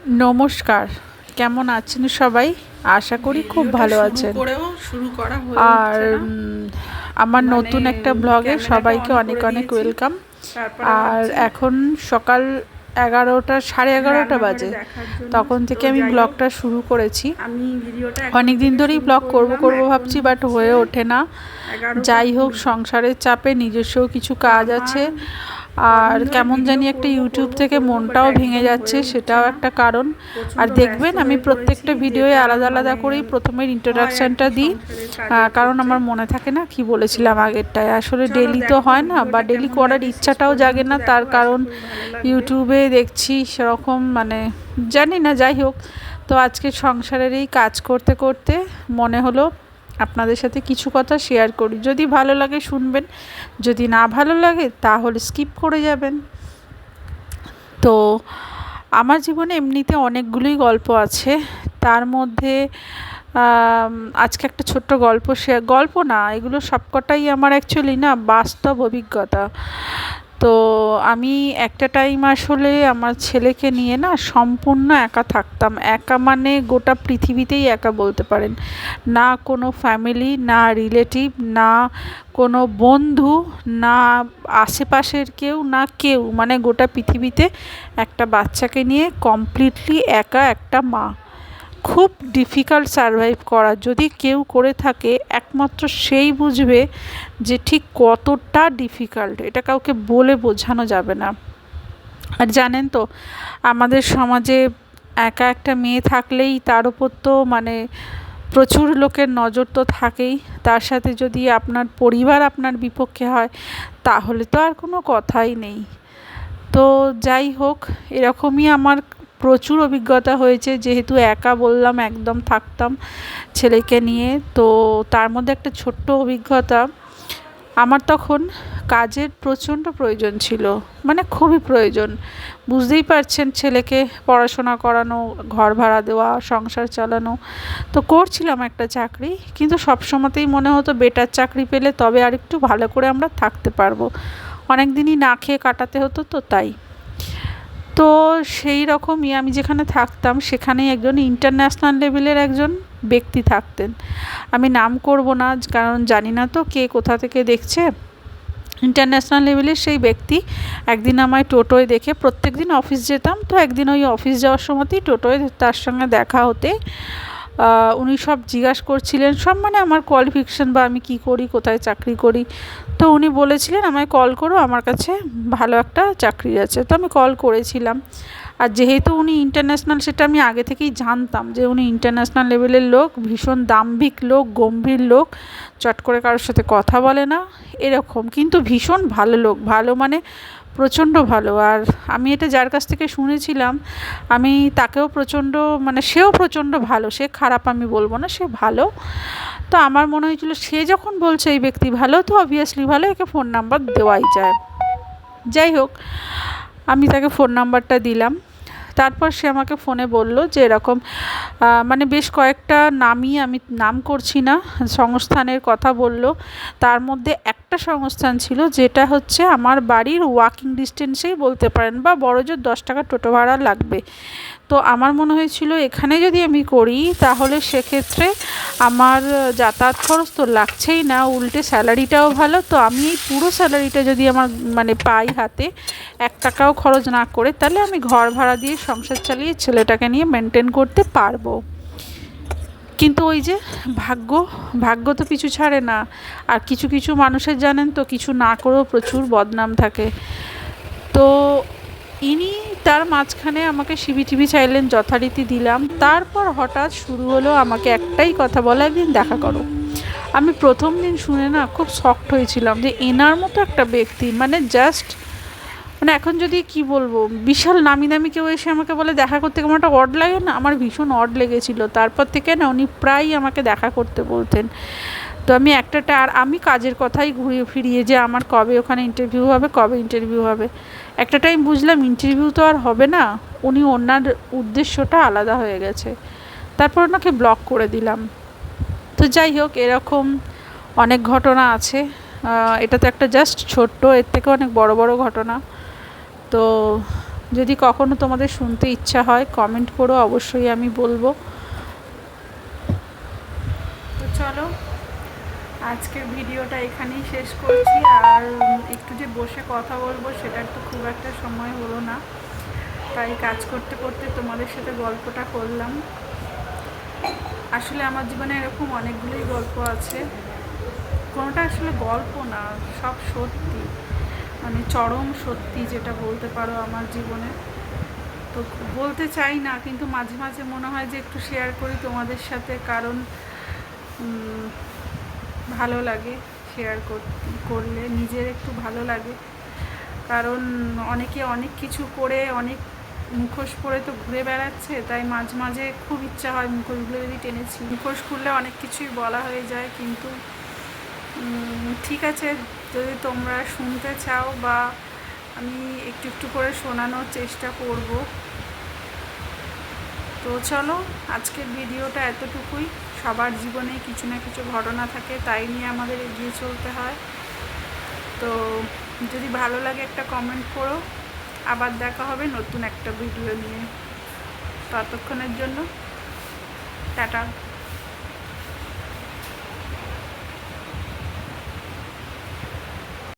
নমস্কার, কেমন আছেন সবাই? আশা করি খুব ভালো আছেন। আর আমার নতুন একটা ব্লগে সবাইকে অনেক অনেক ওয়েলকাম। আর এখন সকাল 11টা, 11:30 বাজে। তখন থেকে আমি ব্লগটা শুরু করেছি। অনেক দিন ধরেই ব্লগ করব ভাবছি, বাট হয়ে ওঠে না। যাই হোক, সংসারের চাপে নিজস্ব কিছু কাজ আছে, আর কেমন জানি একটা ইউটিউব থেকে মনটাও ভেঙে যাচ্ছে, সেটাও একটা কারণ। আর দেখবেন আমি প্রত্যেকটা ভিডিওয়ে আলাদা আলাদা করেই প্রথমের ইন্ট্রোডাকশানটা দিই, কারণ আমার মনে থাকে না কি বলেছিলাম আগেরটায়। আসলে ডেলি তো হয় না, বা ডেলি করার ইচ্ছাটাও জাগে না, তার কারণ ইউটিউবে দেখছি সেরকম জানি না। যাই হোক, তো আজকে সংসারের এই কাজ করতে করতে মনে হলো আপনাদের সাথে কিছু কথা শেয়ার করি। যদি ভালো লাগে শুনবেন, যদি না ভালো লাগে তাহলে স্কিপ করে যাবেন। তো আমার জীবনে এমনিতে অনেকগুলোই গল্প আছে, তার মধ্যে আজকে একটা ছোট্ট গল্প না, এগুলো সবকটাই আমার অ্যাকচুয়ালি না বাস্তব অভিজ্ঞতা। তো আমি একটা টাইম আসলে আমার ছেলেকে নিয়ে না সম্পূর্ণ একা থাকতাম। একা মানে গোটা পৃথিবীতেই একা বলতে পারেন। না কোনো ফ্যামিলি, না রিলেটিভ, না কোনো বন্ধু, না আশেপাশের কেউ, না কেউ, মানে গোটা পৃথিবীতে একটা বাচ্চাকে নিয়ে কমপ্লিটলি একা একটা মা। খুব ডিফিকাল্ট সারভাইভ করা, যদি কেউ করে থাকে একমাত্র সেই বুঝবে যে ঠিক কতটা ডিফিকাল্ট, এটা কাউকে বলে বোঝানো যাবে না। আর জানেন তো, আমাদের সমাজে একা একটা মেয়ে থাকলেই তার উপর তো প্রচুর লোকের নজর তো থাকেই। তার সাথে যদি আপনার পরিবার আপনার বিপক্ষে হয়, তাহলে তো আর কোনো কথাই নেই। তো যাই হোক, এরকমই আমার প্রচুর অভিজ্ঞতা হয়েছে, যেহেতু একা বললাম একদম থাকতাম ছেলেকে নিয়ে। তো তার মধ্যে একটা ছোট্ট অভিজ্ঞতা, আমার তখন কাজের প্রচণ্ড প্রয়োজন ছিল, খুবই প্রয়োজন। বুঝতেই পারছেন, ছেলেকে পড়াশোনা করানো, ঘর ভাড়া দেওয়া, সংসার চালানো। তো করছিলাম একটা চাকরি, কিন্তু সবসময়তেই মনে হতো বেটার চাকরি পেলে তবে আর একটু ভালো করে আমরা থাকতে পারবো। অনেক দিনই না খেয়ে কাটাতে হতো, তো তাই। তো সেই রকমই আমি যেখানে থাকতাম সেখানেই একজন ইন্টারন্যাশনাল লেভেলের একজন ব্যক্তি থাকতেন। আমি নাম করব না, কারণ জানি না তো কে কোথা থেকে দেখছে। ইন্টারন্যাশনাল লেভেলের সেই ব্যক্তি একদিন আমায় টোটোয় দেখে, প্রত্যেক দিন অফিস যেতাম, তো একদিন ওই অফিস যাওয়ার সময়তেই টোটোয় তার সঙ্গে দেখা হতে উনি সব জিজ্ঞাসা করছিলেন, সব আমার কোয়ালিফিকেশান বা আমি কী করি, কোথায় চাকরি করি। তো উনি বলেছিলেন আমায় কল করো, আমার কাছে ভালো একটা চাকরি আছে। তো আমি কল করেছিলাম। আর যেহেতু উনি ইন্টারন্যাশনাল, সেটা আমি আগে থেকেই জানতাম যে উনি ইন্টারন্যাশনাল লেভেলের লোক, ভীষণ দাম্ভিক লোক, গম্ভীর লোক, চট করে কারোর সাথে কথা বলে না এরকম, কিন্তু ভীষণ ভালো লোক। ভালো প্রচণ্ড ভালো। আর আমি এটা যার কাছ থেকে শুনেছিলাম, আমি তাকেও প্রচণ্ড, সেও প্রচণ্ড ভালো। সে খারাপ আমি বলবো না, সে ভালো। তো আমার মনে হয়েছিল সে যখন বলছে এই ব্যক্তি ভালো, তো অবভিয়াসলি ভালো, একে ফোন নাম্বার দেওয়াই যায়। যাই হোক, আমি তাকে ফোন নাম্বারটা দিলাম। তারপর সে আমাকে ফোনে বলল যে এরকম, বেশ কয়েকটা নামই, আমি নাম করছি না, সংস্থানের কথা বলল। তার মধ্যে একটা সংস্থান ছিল যেটা হচ্ছে আমার বাড়ির ওয়াকিং ডিস্টেন্সেই বলতে পারেন, বা বড়জোর 10 টাকা টোটো ভাড়া লাগবে। তো আমার মনে হয়েছিল এখানে যদি আমি করি তাহলে সেক্ষেত্রে আমার যাতায়াত খরচ তো লাগছেই না, উল্টে স্যালারিটাও ভালো। তো আমি এই পুরো স্যালারিটা যদি আমার পাই হাতে, 1 টাকাও খরচ না করে, তাহলে আমি ঘর ভাড়া দিয়ে সংসার চালিয়ে ছেলেটাকে নিয়ে মেনটেন করতে পারবো। কিন্তু ওই যে ভাগ্য তো পিছু ছাড়ে না। আর কিছু কিছু মানুষের জানেন তো, কিছু না করেও প্রচুর বদনাম থাকে। তো ইনি তার মাঝখানে আমাকে সিভিটিভি চাইলেন, যথারীতি দিলাম। তারপর হঠাৎ শুরু হলো আমাকে একটাই কথা বলা, একদিন দেখা করো। আমি প্রথম দিন শুনে না খুব শকড হয়েছিলাম যে এনার মতো একটা ব্যক্তি, জাস্ট এখন যদি কি বলবো, বিশাল নামি দামি কেউ এসে আমাকে বলে দেখা করতে, কেমন একটা অড লাগে না, আমার ভীষণ অড লেগেছিল। তারপর থেকে না উনি প্রায়ই আমাকে দেখা করতে বলতেন। তো আমি আর আমি কাজের কথাই ঘুরিয়ে ফিরিয়ে, যে আমার কবে ওখানে ইন্টারভিউ হবে। একটা টাইম বুঝলাম ইন্টারভিউ তো আর হবে না, উনি ওনার উদ্দেশ্যটা আলাদা হয়ে গেছে। তারপর ওনাকে ব্লক করে দিলাম। তো যাই হোক, এরকম অনেক ঘটনা আছে। এটা তো একটা জাস্ট ছোট্ট, এর থেকে অনেক বড় বড় ঘটনা। তো যদি কখনো তোমাদের শুনতে ইচ্ছা হয় কমেন্ট করো, অবশ্যই আমি বলবো। তো চলো আজকের ভিডিওটা এখানেই শেষ করছি। আর একটু যে বসে কথা বলবো সেটার তো খুব একটা সময় হলো না, তাই কাজ করতে করতে তোমাদের সাথে গল্পটা করলাম। আসলে আমার জীবনে এরকম অনেকগুলোই গল্প আছে, কোনোটা আসলে গল্প না, সব সত্যি, মানে চরম সত্যি যেটা বলতে পারো আমার জীবনে। তো বলতে চাই না, কিন্তু মাঝে মাঝে মনে হয় যে একটু শেয়ার করি তোমাদের সাথে, কারণ ভালো লাগে শেয়ার করলে, নিজের একটু ভালো লাগে। কারণ অনেকে অনেক কিছু করে, অনেক মুখোশ পরে তো ঘুরে বেড়াচ্ছে, তাই মাঝে মাঝে খুব ইচ্ছা হয় মুখোশগুলো যদি টেনেছি, মুখোশ খুললে অনেক কিছুই বলা হয়ে যায়। কিন্তু ঠিক আছে, যদি তোমরা শুনতে চাও বা আমি একটু একটু করে শোনানোর চেষ্টা করব। তো চলো আজকের ভিডিওটা এতটুকুই। সবার জীবনে কিছু না কিছু ঘটনা থাকে, তাই নিয়ে আমাদের এগিয়ে চলতে হয়। তো যদি ভালো লাগে একটা কমেন্ট করো। আবার দেখা হবে নতুন একটা ভিডিও নিয়ে। ততক্ষণের জন্য টাটা।